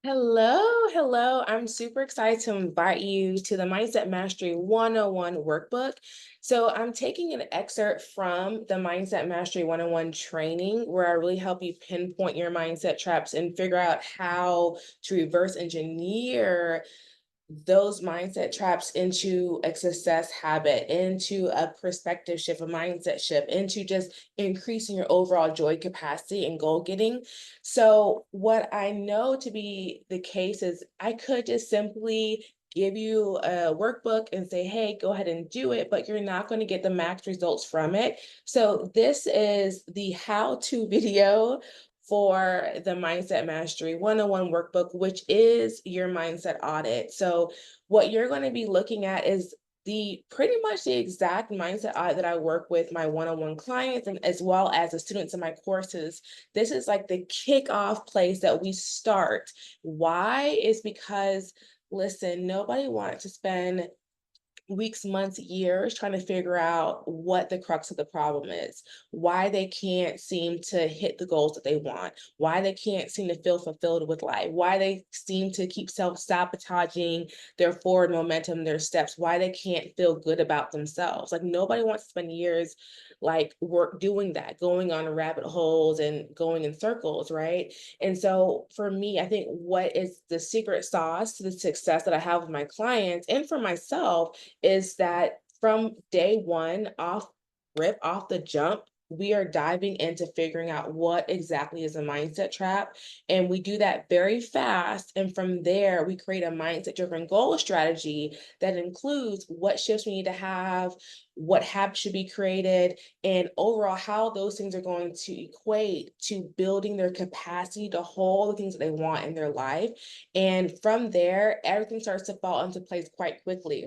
Hello. I'm super excited to invite you to the Mindset Mastery 101 workbook. So, I'm taking an excerpt from the Mindset Mastery 101 training where I really help you pinpoint your mindset traps and figure out how to reverse engineer those mindset traps into a success habit, into a perspective shift, a mindset shift, into just increasing your overall joy capacity and goal getting. So, what I know to be the case is I could just simply give you a workbook and say, hey, go ahead and do it, but you're not going to get the max results from it. So, this is the how to video for the Mindset Mastery 101 workbook, which is your mindset audit. So, what you're going to be looking at is the pretty much the exact mindset audit that I work with my one-on-one clients and as well as the students in my courses. This is like the kickoff place that we start. Why is because listen, nobody wants to spend weeks, months, years trying to figure out what the crux of the problem is, why they can't seem to hit the goals that they want, why they can't seem to feel fulfilled with life, why they seem to keep self-sabotaging their forward momentum, their steps, why they can't feel good about themselves. Like nobody wants to spend years like work doing that, going on rabbit holes and going in circles, right? And so for me, I think what is the secret sauce to the success that I have with my clients and for myself is that from day one, off the jump, we are diving into figuring out what exactly is a mindset trap. And we do that very fast. And from there, we create a mindset driven goal strategy that includes what shifts we need to have, what habits should be created, and overall how those things are going to equate to building their capacity to hold the things that they want in their life. And from there, everything starts to fall into place quite quickly.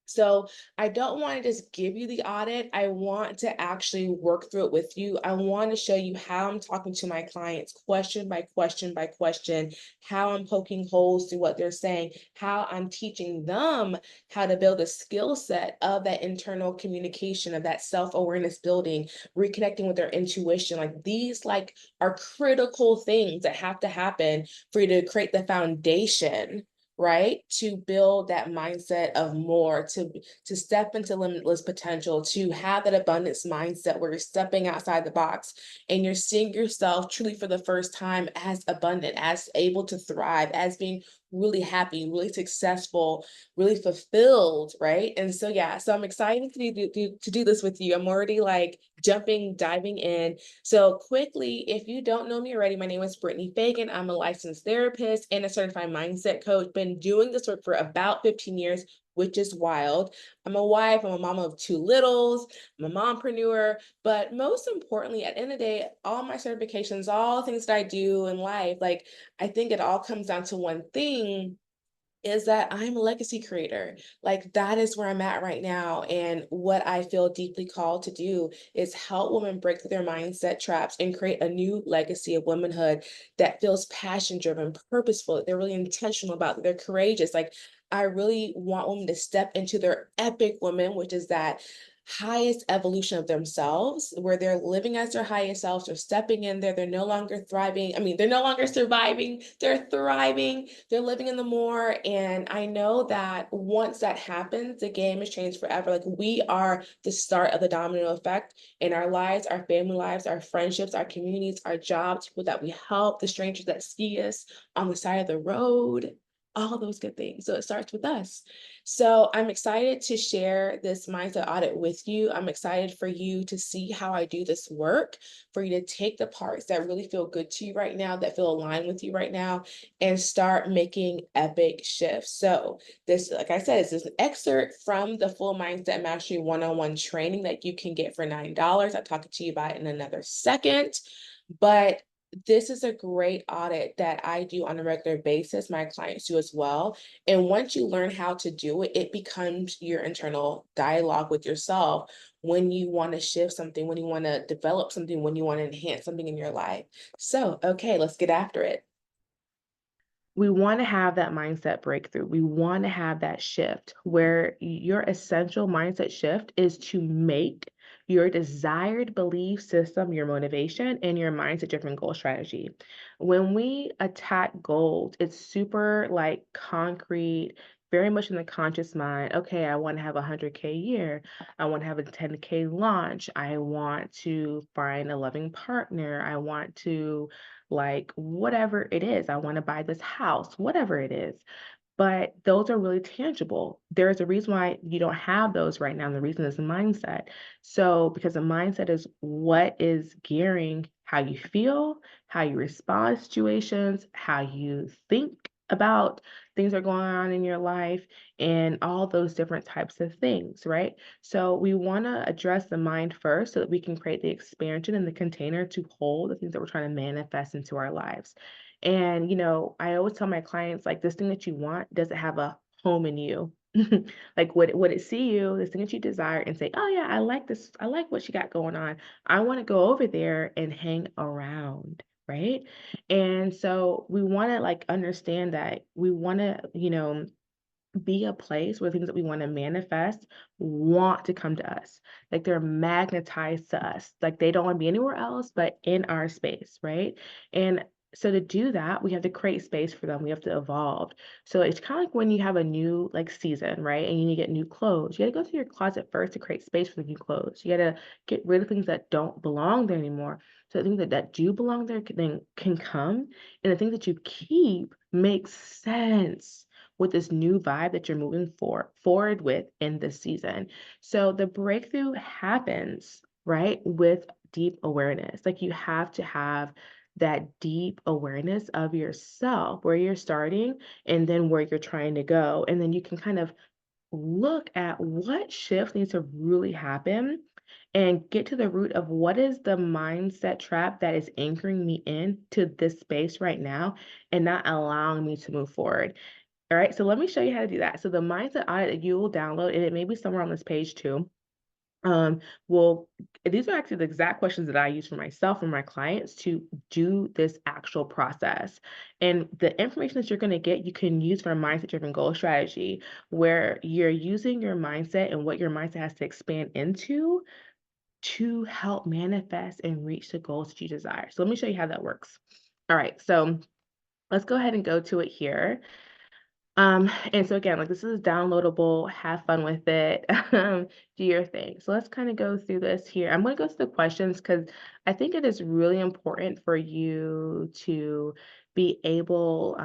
So I don't want to just give you the audit. I want to actually work through it with you. I want to show you how I'm talking to my clients, question by question by question, how I'm poking holes through what they're saying, how I'm teaching them how to build a skill set of that internal communication, of that self-awareness building, reconnecting with their intuition. Like these like are critical things that have to happen for you to create the foundation, right, to build that mindset of more, to step into limitless potential, to have that abundance mindset where you're stepping outside the box and you're seeing yourself truly for the first time as abundant, as able to thrive, as being really happy, really successful, really fulfilled, right? And so yeah, so I'm excited to do this with you. I'm already like diving in. So quickly, if you don't know me already, my name is Brittany Fagan. I'm a licensed therapist and a certified mindset coach. Been doing this work for about 15 years, which is wild. I'm a wife, I'm a mama of two littles, I'm a mompreneur, but most importantly, at the end of the day, all my certifications, all the things that I do in life, like I think it all comes down to one thing is that I'm a legacy creator. Like that is where I'm at right now. And what I feel deeply called to do is help women break through their mindset traps and create a new legacy of womanhood that feels passion driven, purposeful, that they're really intentional about, that they're courageous. Like I really want women to step into their epic woman, which is that highest evolution of themselves, where they're living as their highest selves, they're stepping in there, they're no longer thriving. I mean, they're no longer surviving, they're thriving, they're living in the more. And I know that once that happens, the game has changed forever. Like we are the start of the domino effect in our lives, our family lives, our friendships, our communities, our jobs, people that we help, the strangers that see us on the side of the road, all those good things. So it starts with us. So I'm excited to share this mindset audit with you. I'm excited for you to see how I do this work, for you to take the parts that really feel good to you right now, that feel aligned with you right now, and start making epic shifts. So this, like I said, is an excerpt from the full Mindset Mastery 101 training that you can get for $9. I'll talk to you about it in another second. But this is a great audit that I do on a regular basis. My clients do as well. And once you learn how to do it, it becomes your internal dialogue with yourself when you want to shift something, when you want to develop something, when you want to enhance something in your life. So, okay, let's get after it. We want to have that mindset breakthrough. We want to have that shift where your essential mindset shift is to make your desired belief system, your motivation, and your mindset driven goal strategy. When we attack goals, it's super like concrete, very much in the conscious mind. Okay, I want to have a 100K year. I want to have a 10K launch. I want to find a loving partner. I want to, like, whatever it is. I want to buy this house, whatever it is. But those are really tangible. There's a reason why you don't have those right now, and the reason is the mindset. So, because the mindset is what is gearing how you feel, how you respond to situations, how you think about things that are going on in your life, and all those different types of things, right? So, we want to address the mind first so that we can create the expansion and the container to hold the things that we're trying to manifest into our lives. And, I always tell my clients, like, this thing that you want doesn't have a home in you. Like, would it see you, this thing that you desire, and say, oh, yeah, I like this. I like what she got going on. I want to go over there and hang around. Right. And so we want to like understand that we want to, be a place where things that we want to manifest want to come to us. Like they're magnetized to us. Like they don't want to be anywhere else but in our space, right? And so to do that, we have to create space for them. We have to evolve. So it's kind of like when you have a new like season, right? And you need to get new clothes. You got to go through your closet first to create space for the new clothes. You got to get rid of things that don't belong there anymore. So the things that do belong there can come. And the things that you keep makes sense with this new vibe that you're moving forward with in this season. So the breakthrough happens, right, with deep awareness. Like you have to have that deep awareness of yourself, where you're starting and then where you're trying to go. And then you can kind of look at what shift needs to really happen and get to the root of what is the mindset trap that is anchoring me in to this space right now and not allowing me to move forward. All right, so let me show you how to do that. So the mindset audit that you will download, and it may be somewhere on this page too. Um, will These are actually the exact questions that I use for myself and my clients to do this actual process. And the information that you're going to get, you can use for a mindset driven goal strategy, where you're using your mindset and what your mindset has to expand into to help manifest and reach the goals that you desire. So let me show you how that works. All right, so let's go ahead and go to it here. And so again, like this is downloadable, have fun with it, do your thing. So let's kind of go through this here. I'm going to go through the questions because I think it is really important for you to be able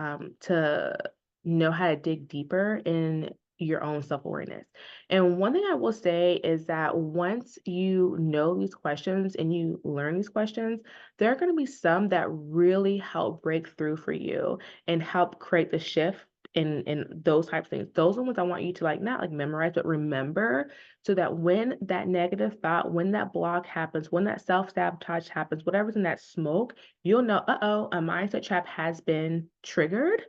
to know how to dig deeper in your own self-awareness. And one thing I will say is that once you know these questions and you learn these questions, there are going to be some that really help break through for you and help create the shift in those types of things. Those are the ones I want you to like not like memorize, but remember so that when that negative thought, when that block happens, when that self-sabotage happens, whatever's in that smoke, you'll know, uh-oh, a mindset trap has been triggered.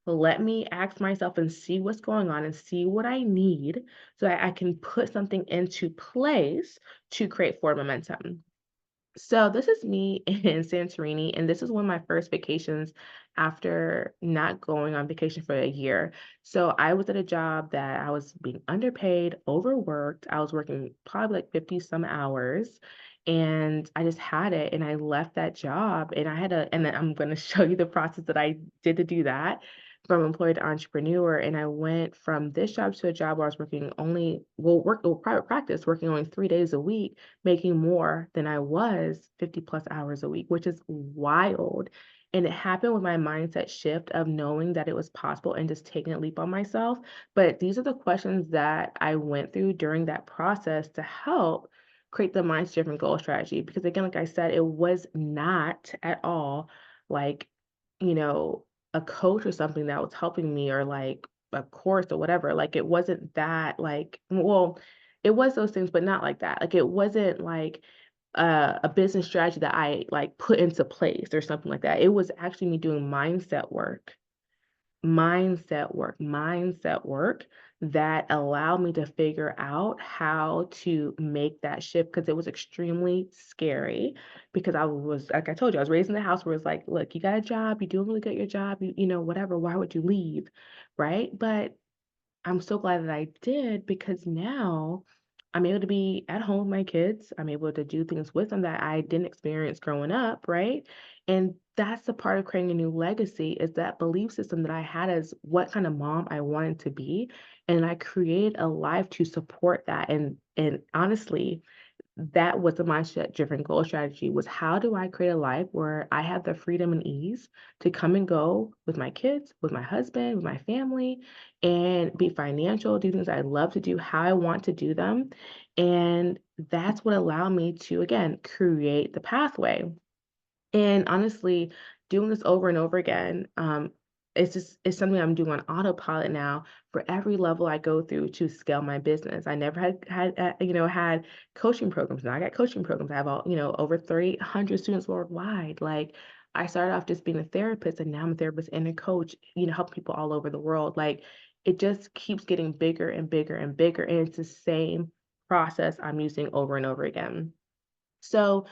Let me ask myself and see what's going on and see what I need so that I can put something into place to create forward momentum. So this is me in Santorini, and this is one of my first vacations after not going on vacation for a year. So I was at a job that I was being underpaid, overworked. I was working probably like 50 some hours, and I just had it. And I left that job, and and then I'm going to show you the process that I did to do that from employee to entrepreneur. And I went from this job to a job where I was working private practice, working only 3 days a week, making more than I was 50 plus hours a week, which is wild. And it happened with my mindset shift of knowing that it was possible and just taking a leap on myself. But these are the questions that I went through during that process to help create the mindset driven goal strategy. Because again, like I said, it was not at all like, you know, a coach or something that was helping me, or like a course or whatever. Like it wasn't that like, well, it was those things, but not like that. Like it wasn't like a business strategy that I like put into place or something like that. It was actually me doing mindset work that allowed me to figure out how to make that shift, because it was extremely scary, because I was, like I told you, I was raised in the house where it's like, look, you got a job, you're doing really good at your job, whatever, why would you leave? Right. But I'm so glad that I did, because now I'm able to be at home with my kids. I'm able to do things with them that I didn't experience growing up, right? And that's the part of creating a new legacy is that belief system that I had as what kind of mom I wanted to be. And I created a life to support that. And honestly, that was the mindset driven goal strategy was how do I create a life where I have the freedom and ease to come and go with my kids, with my husband, with my family, and be financial, do things I love to do, how I want to do them. And that's what allowed me to, again, create the pathway. And honestly, doing this over and over again, it's something I'm doing on autopilot now for every level I go through to scale my business. I never had coaching programs. Now I got coaching programs. I have over 300 students worldwide. Like I started off just being a therapist, and now I'm a therapist and a coach. Helping people all over the world. Like it just keeps getting bigger and bigger and bigger, and it's the same process I'm using over and over again. So,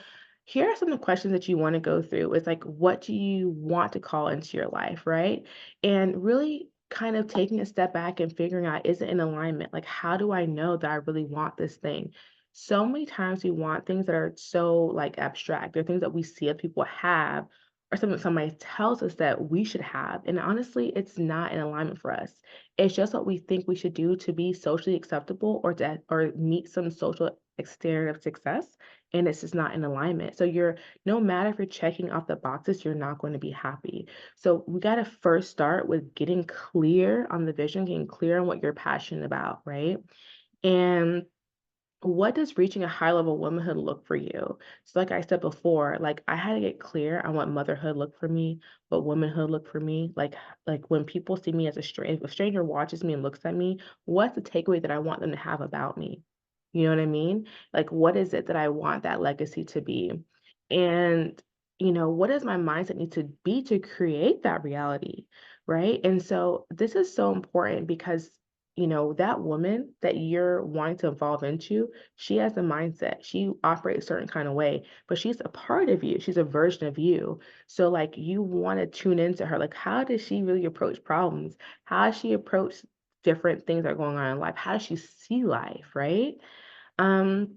here are some of the questions that you want to go through. It's like, what do you want to call into your life, right? And really kind of taking a step back and figuring out, is it in alignment? Like, how do I know that I really want this thing? So many times we want things that are so like abstract. They're things that we see other people have or something somebody tells us that we should have. And honestly, it's not in alignment for us. It's just what we think we should do to be socially acceptable or meet some social standard of success, and it's just not in alignment. So you're no matter if you're checking off the boxes, you're not going to be happy. So we got to first start with getting clear on the vision, getting clear on what you're passionate about, right? And what does reaching a high level womanhood look for you? So like I said before, like I had to get clear on what motherhood looked for me, what womanhood looked for me. Like when people see me as a stranger, if a stranger watches me and looks at me, what's the takeaway that I want them to have about me? You know what I mean? Like what is it that I want that legacy to be? And what does my mindset need to be to create that reality? Right. And so this is so important because that woman that you're wanting to evolve into, she has a mindset. She operates a certain kind of way, but she's a part of you. She's a version of you. So, like, you want to tune into her. Like, how does she really approach problems? How does she approach different things that are going on in life? How does she see life? Right. Um,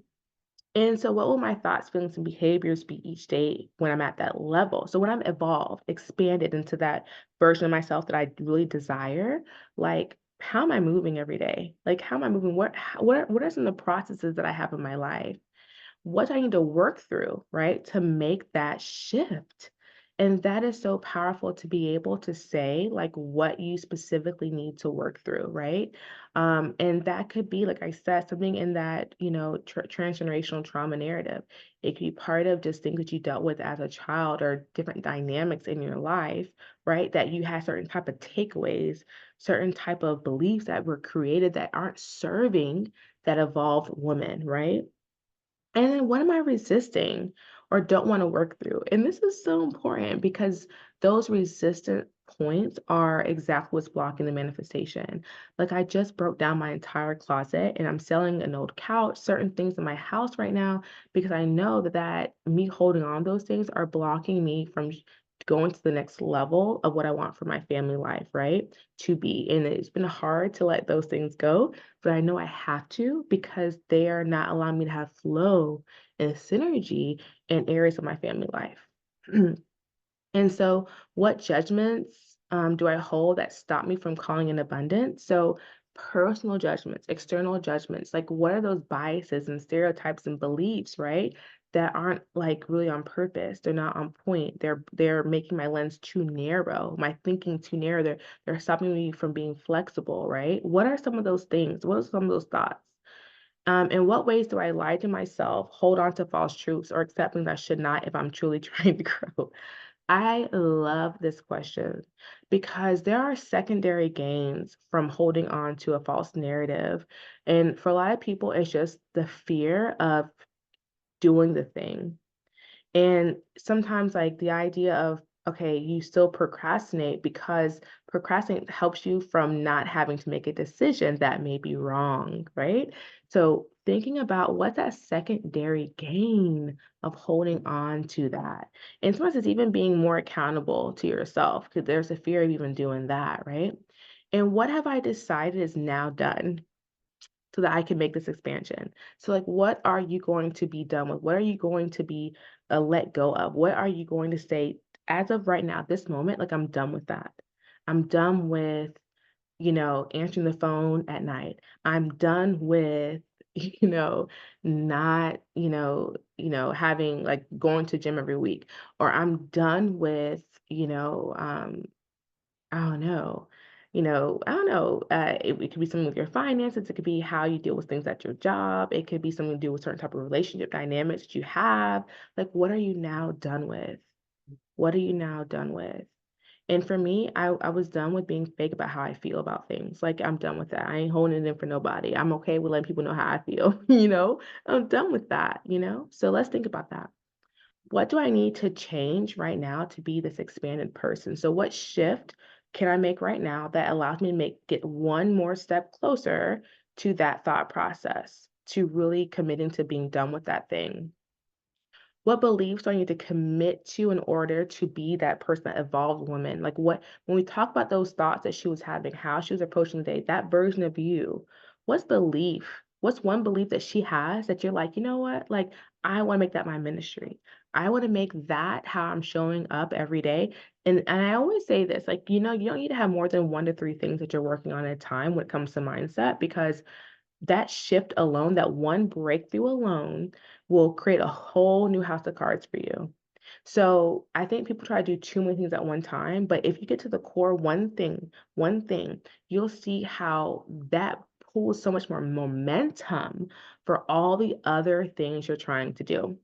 and so, what will my thoughts, feelings, and behaviors be each day when I'm at that level? So, when I'm evolved, expanded into that version of myself that I really desire, like, how am I moving every day? Like, how am I moving? What are some of the processes that I have in my life? What do I need to work through, right, to make that shift? And that is so powerful to be able to say, like, what you specifically need to work through, right? And that could be, like I said, something in that, transgenerational trauma narrative. It could be part of just things that you dealt with as a child or different dynamics in your life, right? That you had certain type of takeaways, certain type of beliefs that were created that aren't serving that evolved woman, right? And then what am I resisting or don't want to work through? And this is so important because those resistant points are exactly what's blocking the manifestation. Like I just broke down my entire closet and I'm selling an old couch, certain things in my house right now because I know that me holding on those things are blocking me from going to the next level of what I want for my family life, right? To be. And it's been hard to let those things go, but I know I have to because they are not allowing me to have flow and synergy in areas of my family life. And so, what judgments do I hold that stop me from calling in abundance? So, personal judgments, external judgments, like what are those biases and stereotypes and beliefs, right? That aren't like really on purpose. They're not on point. They're making my lens too narrow, my thinking too narrow. They're stopping me from being flexible, right? What are some of those things? What are some of those thoughts? In what ways do I lie to myself, hold on to false truths, or accept things I should not if I'm truly trying to grow? I love this question because there are secondary gains from holding on to a false narrative. And for a lot of people, it's just the fear of doing the thing. And sometimes, like the idea of, okay, you still procrastinate because procrastinate helps you from not having to make a decision that may be wrong, right? So, thinking about what's that secondary gain of holding on to that. And sometimes it's even being more accountable to yourself because there's a fear of even doing that, right? And what have I decided is now done? so that I can make this expansion. So, like, what are you going to be done with? What are you going to be let go of? What are you going to say, as of right now, this moment, like, I'm done with that. I'm done with, answering the phone at night. I'm done with, not, having like going to gym every week, or I'm done with, I don't know. I don't know. It could be something with your finances. It could be how you deal with things at your job. It could be something to do with certain type of relationship dynamics that you have. Like, what are you now done with? What are you now done with? And for me, I was done with being fake about how I feel about things. Like, I'm done with that. I ain't holding it in for nobody. I'm okay with letting people know how I feel, I'm done with that. So let's think about that. What do I need to change right now to be this expanded person? So what shift can I make right now that allows me to get one more step closer to that thought process, to really committing to being done with that thing? What beliefs do I need to commit to in order to be that person, that evolved woman? Like, when we talk about those thoughts that she was having, how she was approaching the day, that version of you, what's one belief that she has that you're like, you know what? Like, I want to make that my ministry. I want to make that how I'm showing up every day. And I always say this, like, you don't need to have more than 1 to 3 things that you're working on at a time when it comes to mindset, because that shift alone, that one breakthrough alone will create a whole new house of cards for you. So I think people try to do too many things at one time, but if you get to the core one thing, you'll see how that pulls so much more momentum for all the other things you're trying to do.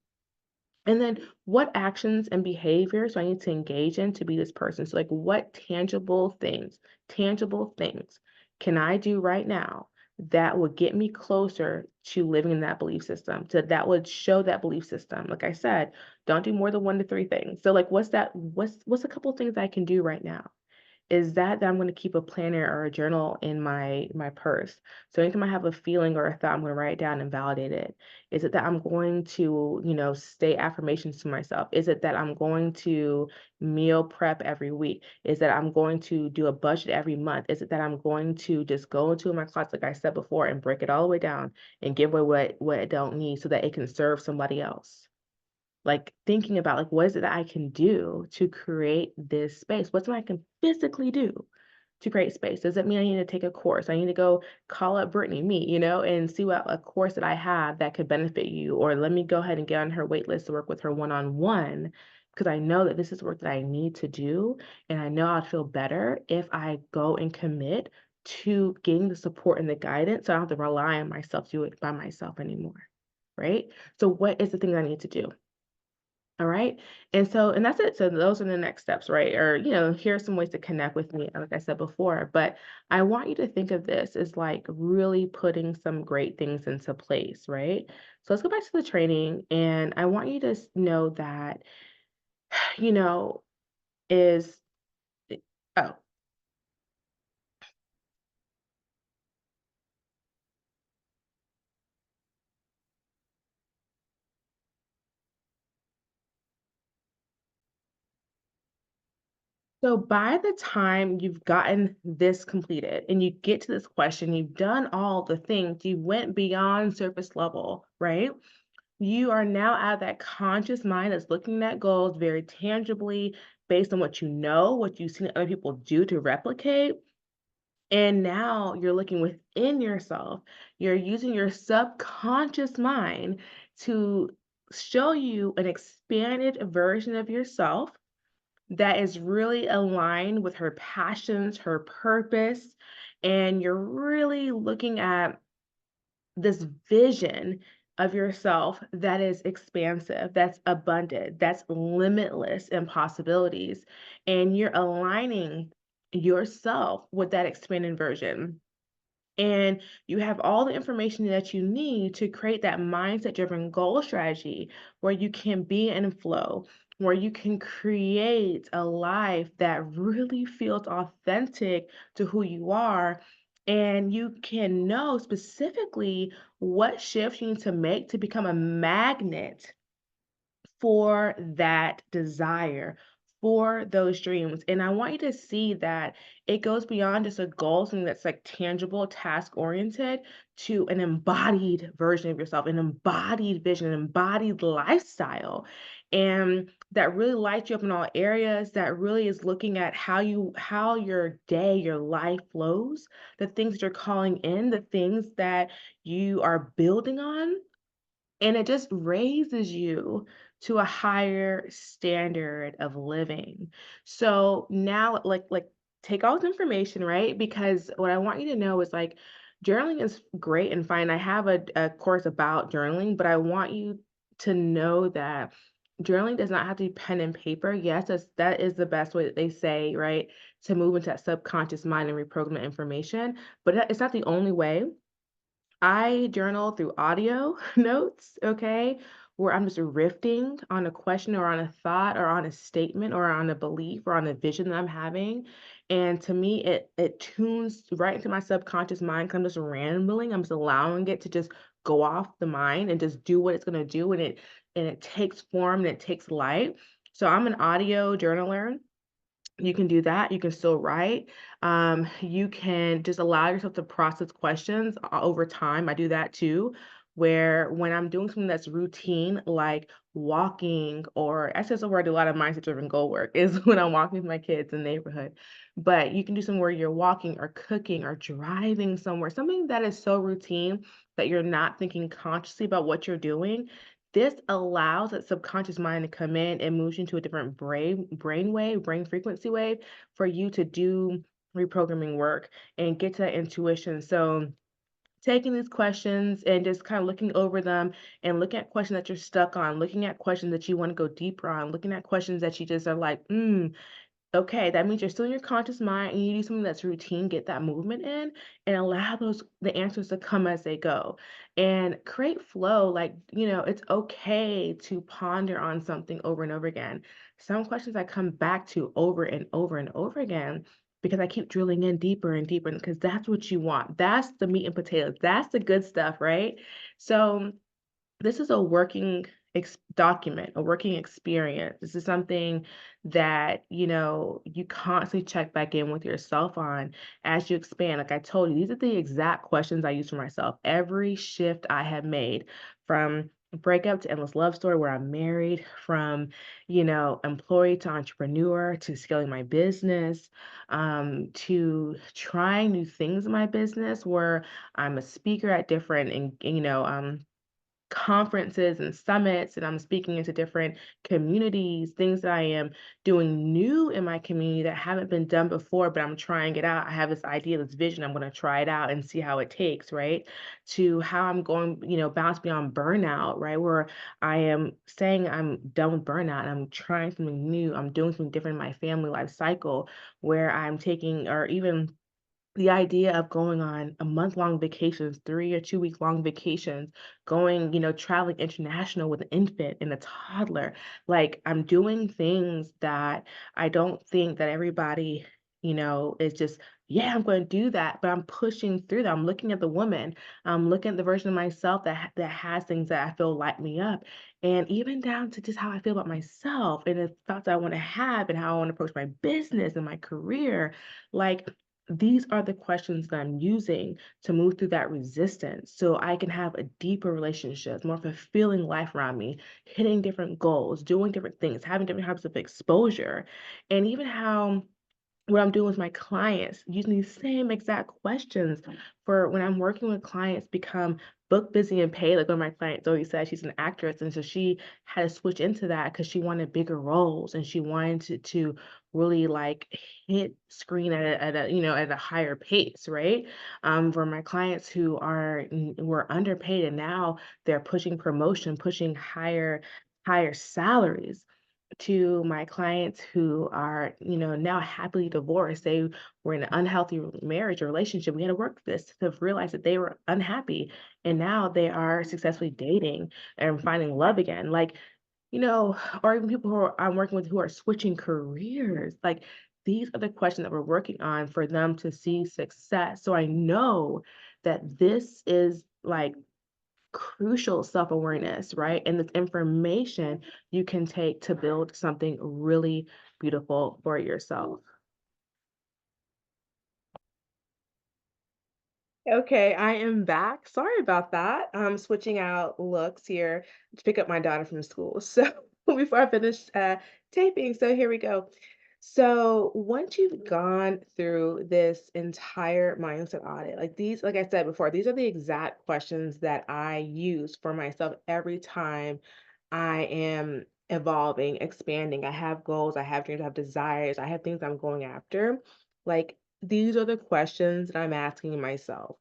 And then what actions and behaviors do I need to engage in to be this person? So, like, what tangible things can I do right now that would get me closer to living in that belief system? So that would show that belief system. Like I said, don't do more than 1 to 3 things. So, like, what's a couple of things I can do right now? Is that I'm gonna keep a planner or a journal in my purse. So anytime I have a feeling or a thought, I'm gonna write it down and validate it. Is it that I'm going to, say affirmations to myself? Is it that I'm going to meal prep every week? Is that I'm going to do a budget every month? Is it that I'm going to just go into my closet, like I said before, and break it all the way down and give away what I don't need so that it can serve somebody else? Like, thinking about, like, what is it that I can do to create this space? What's what I can physically do to create space? Does it mean I need to take a course? I need to go call up Brittany, and see what a course that I have that could benefit you, or let me go ahead and get on her wait list to work with her one-on-one, because I know that this is work that I need to do, and I know I'd feel better if I go and commit to getting the support and the guidance, so I don't have to rely on myself to do it by myself anymore, right? So what is the thing I need to do? All right. And that's it. So those are the next steps, right? Or, here are some ways to connect with me, like I said before. But I want you to think of this as like really putting some great things into place, right? So let's go back to the training. And I want you to know that, you know, is, oh, so by the time you've gotten this completed and you get to this question, you've done all the things, you went beyond surface level, right? You are now out of that conscious mind that's looking at goals very tangibly based on what you know, what you've seen other people do to replicate. And now you're looking within yourself. You're using your subconscious mind to show you an expanded version of yourself that is really aligned with her passions, her purpose. And you're really looking at this vision of yourself that is expansive, that's abundant, that's limitless in possibilities. And you're aligning yourself with that expanded version. And you have all the information that you need to create that mindset driven goal strategy where you can be in flow, where you can create a life that really feels authentic to who you are. And you can know specifically what shifts you need to make to become a magnet for that desire, for those dreams. And I want you to see that it goes beyond just a goal, something that's like tangible, task oriented, to an embodied version of yourself, an embodied vision, an embodied lifestyle. And that really lights you up in all areas, that really is looking at how your day, your life flows, the things that you're calling in, the things that you are building on, and it just raises you to a higher standard of living. So now, take all this information, right? Because what I want you to know is like journaling is great and fine. I have a course about journaling, but I want you to know that journaling does not have to be pen and paper. Yes, that is the best way that they say, right? To move into that subconscious mind and reprogram that information. But it's not the only way. I journal through audio notes, okay, where I'm just riffing on a question or on a thought or on a statement or on a belief or on a vision that I'm having. And to me, it tunes right into my subconscious mind 'cause I'm just rambling. I'm just allowing it to just go off the mind and just do what it's gonna do, and it takes form and it takes light. So I'm an audio journaler. You can do that. You can still write. You can just allow yourself to process questions over time. I do that too, where when I'm doing something that's routine, like walking, or actually that's where I do a lot of mindset driven goal work is when I'm walking with my kids in the neighborhood. But you can do something where you're walking or cooking or driving somewhere, something that is so routine that you're not thinking consciously about what you're doing. This allows that subconscious mind to come in and moves you into a different brain wave, brain frequency wave for you to do reprogramming work and get to that intuition. So taking these questions and just kind of looking over them and looking at questions that you're stuck on, looking at questions that you want to go deeper on, looking at questions that you just are like, okay, that means you're still in your conscious mind and you do something that's routine, get that movement in and allow the answers to come as they go and create flow. Like, it's okay to ponder on something over and over again. Some questions I come back to over and over and over again because I keep drilling in deeper and deeper because that's what you want. That's the meat and potatoes. That's the good stuff, right? So this is a working document, a working experience. This is something that, you constantly check back in with yourself on as you expand. Like I told you, these are the exact questions I use for myself. Every shift I have made, from breakup to endless love story where I'm married, from, employee to entrepreneur, to scaling my business, to trying new things in my business where I'm a speaker at different and conferences and summits, and I'm speaking into different communities, things that I am doing new in my community that haven't been done before, but I'm trying it out. I have this idea, this vision. I'm going to try it out and see how it takes, right? To how I'm going, bounce beyond burnout, right? Where I am saying I'm done with burnout. I'm trying something new. I'm doing something different in my family life cycle where I'm taking, or even the idea of going on a month-long vacations, 3 or 2 week long vacations, going, traveling international with an infant and a toddler. Like I'm doing things that I don't think that everybody, is just, yeah, I'm going to do that, but I'm pushing through that. I'm looking at the woman. I'm looking at the version of myself that has things that I feel light me up. And even down to just how I feel about myself and the thoughts I want to have and how I want to approach my business and my career. Like these are the questions that I'm using to move through that resistance so I can have a deeper relationship, more fulfilling life around me, hitting different goals, doing different things, having different types of exposure, and even how what I'm doing with my clients, using these same exact questions for when I'm working with clients become book busy and paid. Like one of my clients always said, she's an actress. And so she had to switch into that because she wanted bigger roles and she wanted to really like hit screen at a higher pace, right? For my clients who were underpaid and now they're pushing promotion, pushing higher salaries, to my clients who are, now happily divorced. They were in an unhealthy marriage or relationship. We had to work this to realize that they were unhappy. And now they are successfully dating and finding love again. Like, or even people I'm working with who are switching careers. Like, these are the questions that we're working on for them to see success. So I know that this is like crucial self-awareness, right? And this information you can take to build something really beautiful for yourself. Okay, I am back. Sorry about that. I'm switching out looks here to pick up my daughter from school. So before I finish taping, so here we go. So once you've gone through this entire mindset audit, like these, like I said before, these are the exact questions that I use for myself every time I am evolving, expanding. I have goals, I have dreams, I have desires, I have things I'm going after. Like these are the questions that I'm asking myself.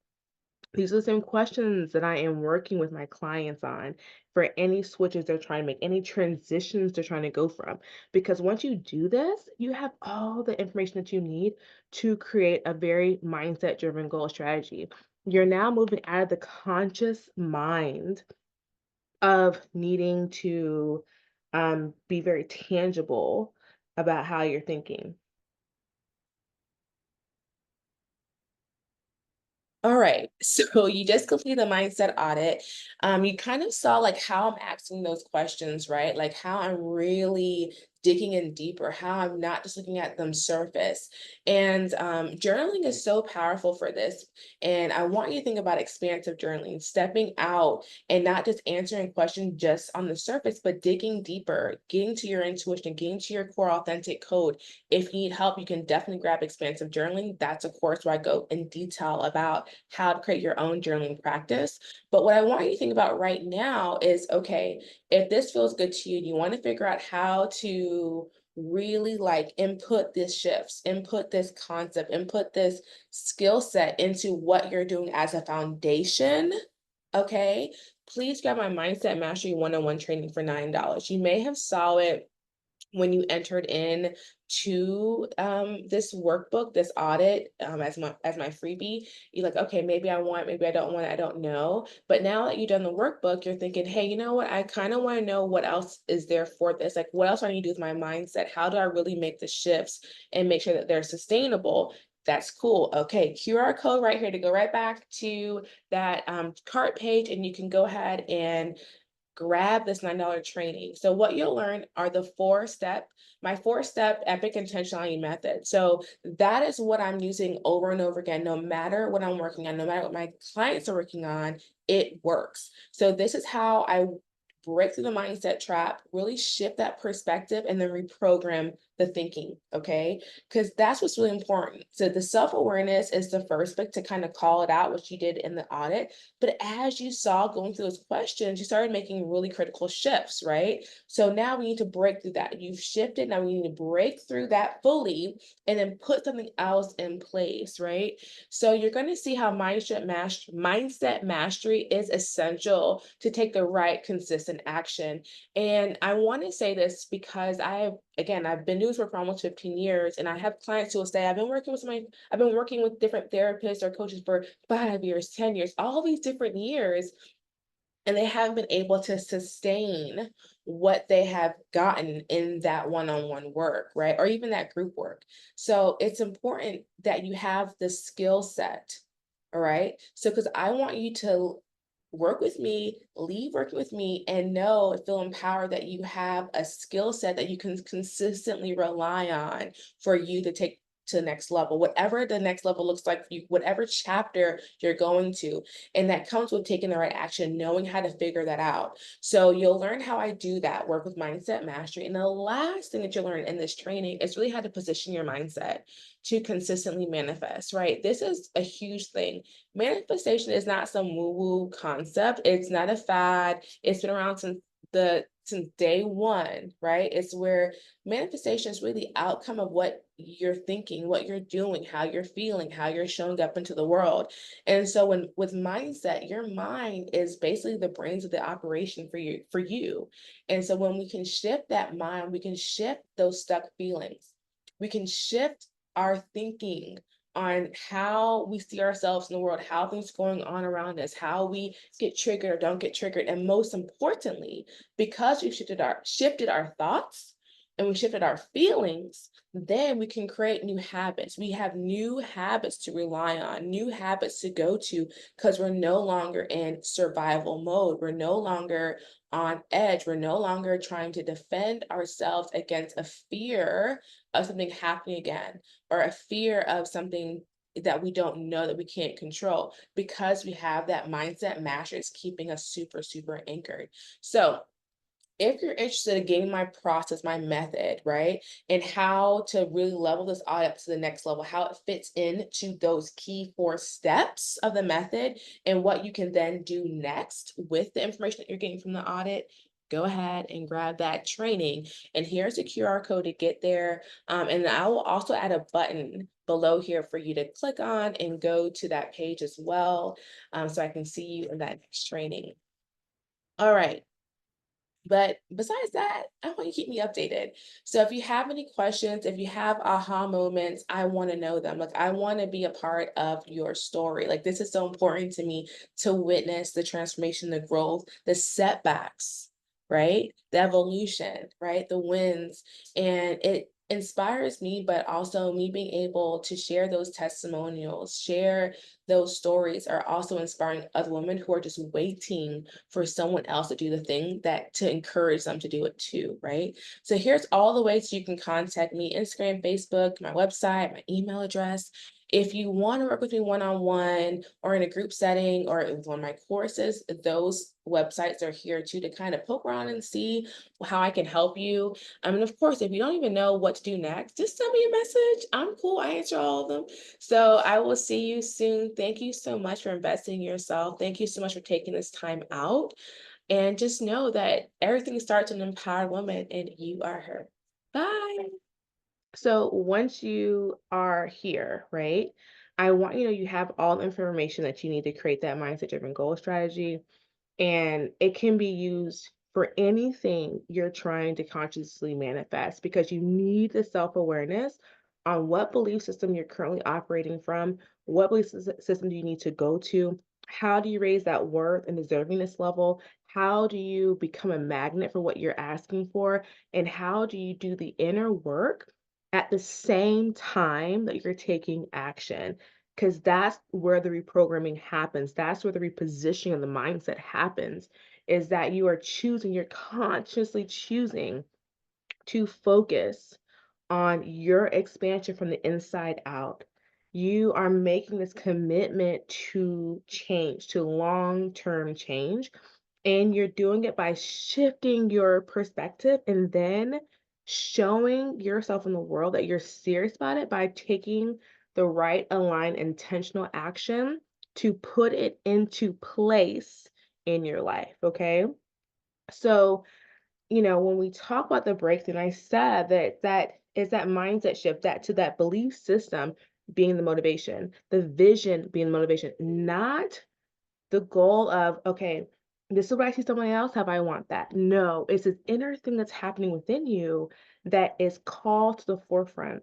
These are the same questions that I am working with my clients on for any switches they're trying to make, any transitions they're trying to go from. Because once you do this, you have all the information that you need to create a very mindset driven goal strategy. You're now moving out of the conscious mind of needing to be very tangible about how you're thinking. All right. So you just completed the mindset audit. You kind of saw like how I'm asking those questions, right? Like how I'm really digging in deeper, how I'm not just looking at them surface. And journaling is so powerful for this. And I want you to think about expansive journaling, stepping out and not just answering questions just on the surface, but digging deeper, getting to your intuition, getting to your core authentic code. If you need help, you can definitely grab expansive journaling. That's a course where I go in detail about how to create your own journaling practice. But what I want you to think about right now is, okay, if this feels good to you, you want to figure out how to really like input this shifts, input this concept, input this skill set into what you're doing as a foundation. Okay, please grab my Mindset Mastery 101 training for $9. You may have saw it when you entered in to this workbook, this audit, as my freebie. You're like, okay, maybe I want, maybe I don't want, I don't know. But now that you've done the workbook, you're thinking, hey, you know what? I kind of want to know what else is there for this. Like, what else do I need to do with my mindset? How do I really make the shifts and make sure that they're sustainable? That's cool. Okay, QR code right here to go right back to that cart page, and you can go ahead and grab this $9 training. So what you'll learn are my 4-step EPIC Intentionality Method. So that is what I'm using over and over again, no matter what I'm working on, no matter what my clients are working on, it works. So this is how I break through the mindset trap, really shift that perspective, and then reprogram the thinking, okay? Because that's what's really important. So the self-awareness is the first bit to kind of call it out, which you did in the audit. But as you saw going through those questions, you started making really critical shifts, right? So now we need to break through that. You've shifted, now we need to break through that fully and then put something else in place, right? So you're going to see how mindset mastery is essential to take the right consistent action. And I want to say this because I've been doing this work for almost 15 years, and I have clients who will say, I've been working with different therapists or coaches for 5 years, 10 years, all these different years, and they haven't been able to sustain what they have gotten in that one-on-one work, right? Or even that group work. So it's important that you have the skill set, all right? So, because I want you to work with me, leave working with me, and know and feel empowered that you have a skill set that you can consistently rely on for you to take to the next level, whatever the next level looks like for you, whatever chapter you're going to. And that comes with taking the right action, knowing how to figure that out. So you'll learn how I do that, work with mindset mastery. And the last thing that you'll learn in this training is really how to position your mindset to consistently manifest, right? This is a huge thing. Manifestation is not some woo-woo concept. It's not a fad. It's been around since day one, right? It's where manifestation is really the outcome of what you're thinking, what you're doing, how you're feeling, how you're showing up into the world. And so when with mindset, your mind is basically the brains of the operation for you. And so when we can shift that mind, we can shift those stuck feelings. We can shift our thinking on how we see ourselves in the world, how things going on around us, how we get triggered or don't get triggered. And most importantly, because we've shifted our thoughts, and we shifted our feelings, then we can create new habits. We have new habits to rely on, new habits to go to, because we're no longer in survival mode. We're no longer on edge. We're no longer trying to defend ourselves against a fear of something happening again, or a fear of something that we don't know, that we can't control, because we have that mindset master. It's keeping us super, super anchored. So if you're interested in getting my process, my method, right, and how to really level this audit up to the next level, how it fits into those key 4 steps of the method, and what you can then do next with the information that you're getting from the audit, go ahead and grab that training. And here's a QR code to get there. And I will also add a button below here for you to click on and go to that page as well, so I can see you in that next training. All right. But besides that, I want you to keep me updated. So if you have any questions, if you have aha moments, I want to know them. Like, I want to be a part of your story. Like, this is so important to me, to witness the transformation, the growth, the setbacks, right? The evolution, right? The wins. And it inspires me, but also me being able to share those testimonials, share those stories, are also inspiring other women who are just waiting for someone else to do the thing, that to encourage them to do it too, right? So here's all the ways you can contact me: Instagram, Facebook, my website, my email address. If you want to work with me one-on-one, or in a group setting, or in one of my courses, those websites are here too, to kind of poke around and see how I can help you. And of course, if you don't even know what to do next, just send me a message. I'm cool. I answer all of them. So I will see you soon. Thank you so much for investing in yourself. Thank you so much for taking this time out. And just know that everything starts with an empowered woman, and you are her. Bye. So once you are here, right, I want you to know you have all the information that you need to create that mindset driven goal strategy. And it can be used for anything you're trying to consciously manifest, because you need the self-awareness on what belief system you're currently operating from, what belief system do you need to go to, how do you raise that worth and deservingness level, how do you become a magnet for what you're asking for, and how do you do the inner work at the same time that you're taking action, because that's where the reprogramming happens. That's where the repositioning of the mindset happens, is that you are choosing, you're consciously choosing to focus on your expansion from the inside out. You are making this commitment to change, to long-term change. And you're doing it by shifting your perspective, and then showing yourself in the world that you're serious about it by taking the right, aligned, intentional action to put it into place in your life. Okay. So, when we talk about the breakthrough, I said that is that mindset shift, that to that belief system being the motivation, the vision being the motivation, not the goal of, okay, this is what I see someone else have, I want that. No, it's this inner thing that's happening within you that is called to the forefront.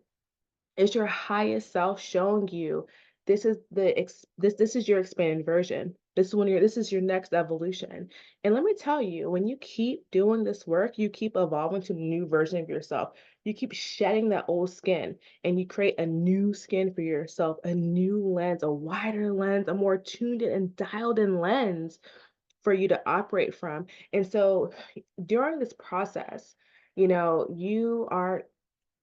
It's your highest self showing you this is this is your expanded version. This is your next evolution. And let me tell you, when you keep doing this work, you keep evolving to a new version of yourself. You keep shedding that old skin, and you create a new skin for yourself, a new lens, a wider lens, a more tuned in and dialed in lens for you to operate from. And so during this process, you are,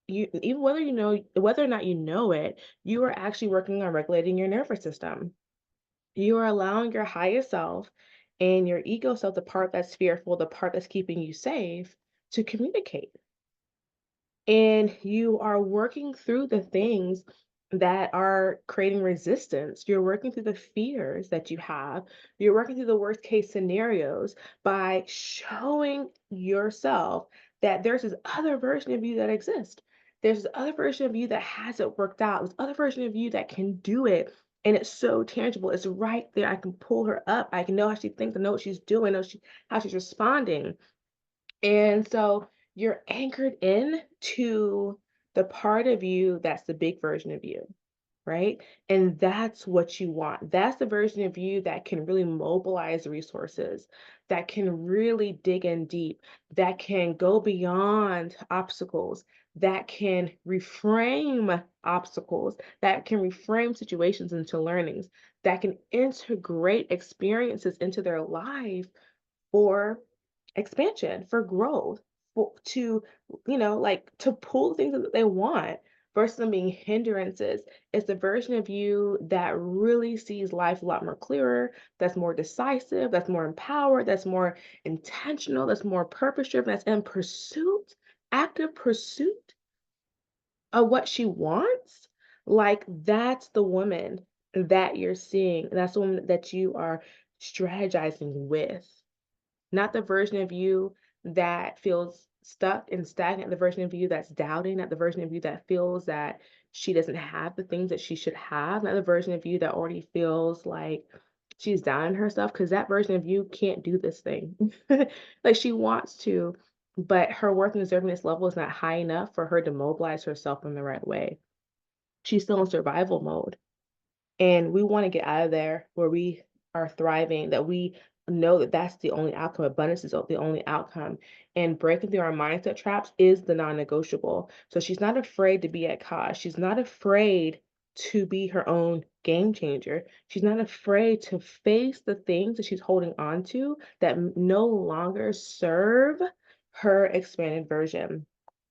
you even whether or not you know it, you are actually working on regulating your nervous system. You are allowing your higher self and your ego self, the part that's fearful, the part that's keeping you safe, to communicate. And you are working through the things that are creating resistance. You're working through the fears that you have. You're working through the worst case scenarios by showing yourself that there's this other version of you that exists. There's this other version of you that has it worked out. This other version of you that can do it. And it's so tangible. It's right there. I can pull her up. I can know how she thinks. I know what she's doing. How she's responding. And so you're anchored in to the part of you that's the big version of you, right? And that's what you want. That's the version of you that can really mobilize resources, that can really dig in deep, that can go beyond obstacles, that can reframe obstacles, that can reframe situations into learnings, that can integrate experiences into their life for expansion, for growth, for to, like to pull the things that they want versus them being hindrances. It's the version of you that really sees life a lot more clearer, that's more decisive, that's more empowered, that's more intentional, that's more purpose driven, that's in pursuit, active pursuit of what she wants. Like that's the woman that you're seeing. That's the woman that you are strategizing with, not the version of you that feels stuck and stagnant, the version of you that's doubting, not the version of you that feels that she doesn't have the things that she should have, not the version of you that already feels like she's down on herself, because that version of you can't do this thing. Like she wants to, but her worth and deservingness level is not high enough for her to mobilize herself in the right way. She's still in survival mode. And we wanna get out of there where we are thriving, that we know that that's the only outcome, abundance is the only outcome, and breaking through our mindset traps is the non-negotiable. So she's not afraid to be at cause, she's not afraid to be her own game changer, she's not afraid to face the things that she's holding on to that no longer serve her expanded version.